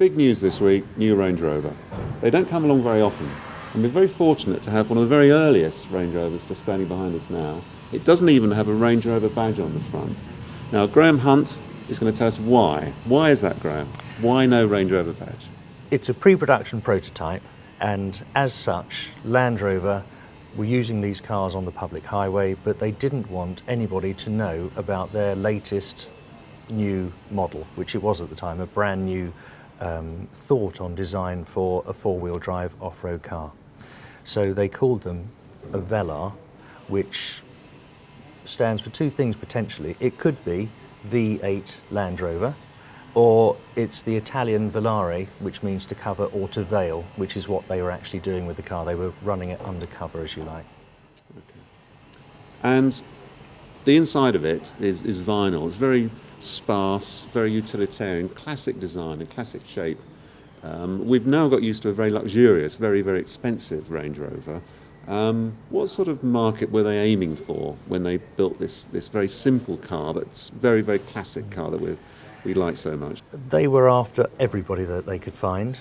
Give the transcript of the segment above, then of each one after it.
big news this week, new Range Rover. They don't come along very often, and we're very fortunate to have one of the very earliest Range Rovers just standing behind us now. It doesn't even have a Range Rover badge on the front. Now, Graham Hunt is going to tell us why. Why is that, Graham? Why no Range Rover badge? It's a pre-production prototype, and as such, Land Rover were using these cars on the public highway, but they didn't want anybody to know about their latest new model, which it was at the time, a brand new thought on design for a four-wheel drive off-road car. So they called them a Velar, which stands for two things potentially. It could be V8 Land Rover, or it's the Italian Velare, which means to cover or to veil, which is what they were actually doing with the car. They were running it undercover, as you like. Okay. And the inside of it is vinyl. It's very sparse, very utilitarian, classic design and classic shape. We've now got used to a very luxurious, very, very expensive Range Rover. What sort of market were they aiming for when they built this very simple car, but very, very classic car that we like so much? They were after everybody that they could find.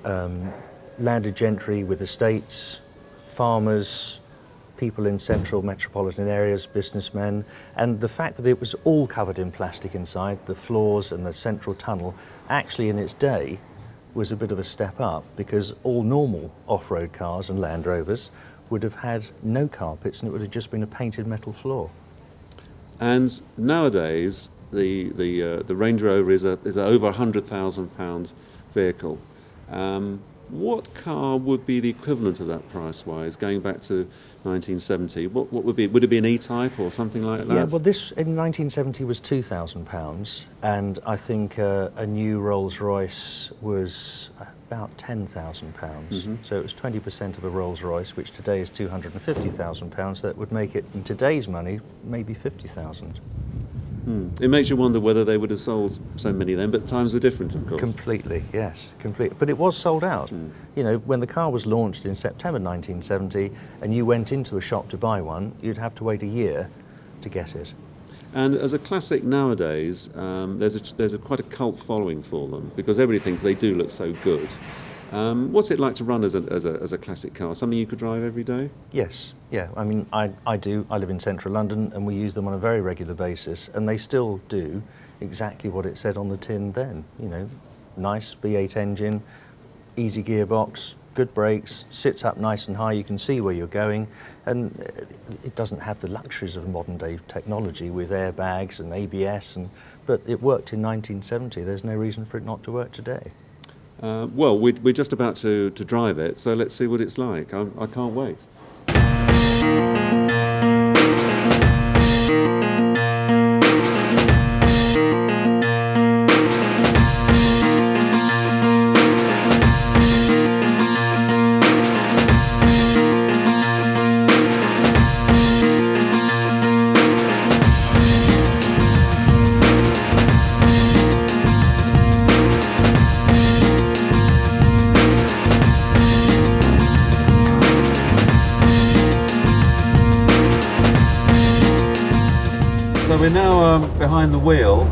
Landed gentry with estates, farmers, people in central metropolitan areas, businessmen, and the fact that it was all covered in plastic inside, the floors and the central tunnel, actually in its day was a bit of a step up, because all normal off-road cars and Land Rovers would have had no carpets and it would have just been a painted metal floor. And nowadays the Range Rover is a over £100,000 vehicle. What car would be the equivalent of that price-wise, going back to 1970? What would be? Would it be an E-Type or something like that? Yeah, well, this in 1970 was £2,000, and I think a new Rolls-Royce was about £10,000. Mm-hmm. So it was 20% of a Rolls-Royce, which today is £250,000. That would make it, in today's money, maybe 50,000. It makes you wonder whether they would have sold so many then, but times were different, of course. Completely, yes, completely. But it was sold out. You know, when the car was launched in September 1970 and you went into a shop to buy one, you'd have to wait a year to get it. And as a classic nowadays, there's quite a cult following for them, because everybody thinks they do look so good. What's it like to run as a classic car? Something you could drive every day? Yes, yeah. I mean, I do. I live in central London and we use them on a very regular basis, and they still do exactly what it said on the tin then. You know, nice V8 engine, easy gearbox, good brakes, sits up nice and high, you can see where you're going, and it doesn't have the luxuries of modern day technology with airbags and ABS, but it worked in 1970. There's no reason for it not to work today. Well, we're just about to drive it, so let's see what it's like. I can't wait. So we're now behind the wheel.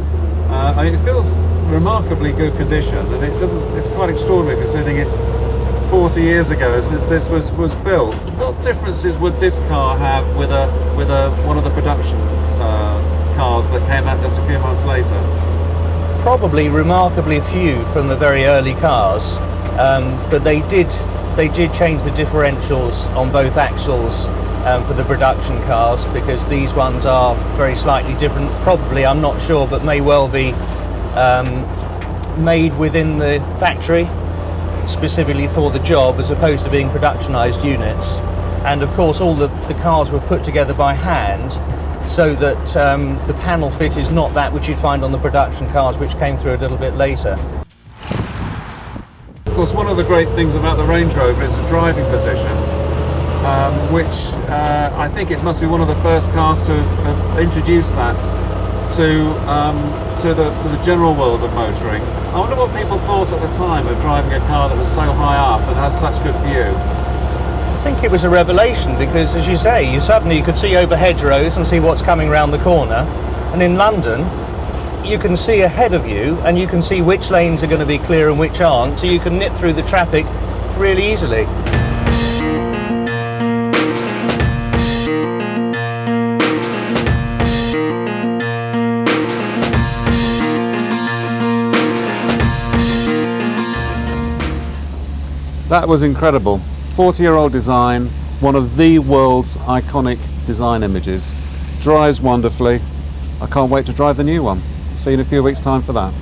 I mean, it feels remarkably good condition, and it's quite extraordinary considering it's 40 years ago since this was built. What differences would this car have with one of the production cars that came out just a few months later? Probably remarkably few from the very early cars, but they did change the differentials on both axles for the production cars, because these ones are very slightly different. Probably, I'm not sure, but may well be made within the factory specifically for the job, as opposed to being productionized units. And of course all the cars were put together by hand, so that the panel fit is not that which you'd find on the production cars, which came through a little bit later. Of course, one of the great things about the Range Rover is the driving position, which I think it must be one of the first cars to have introduced that to the general world of motoring. I wonder what people thought at the time of driving a car that was so high up and has such good view. I think it was a revelation, because, as you say, you could see over hedgerows and see what's coming round the corner. And in London, you can see ahead of you and you can see which lanes are going to be clear and which aren't, so you can nip through the traffic really easily. That was incredible. 40-year-old design, one of the world's iconic design images. Drives wonderfully. I can't wait to drive the new one. See you in a few weeks' time for that.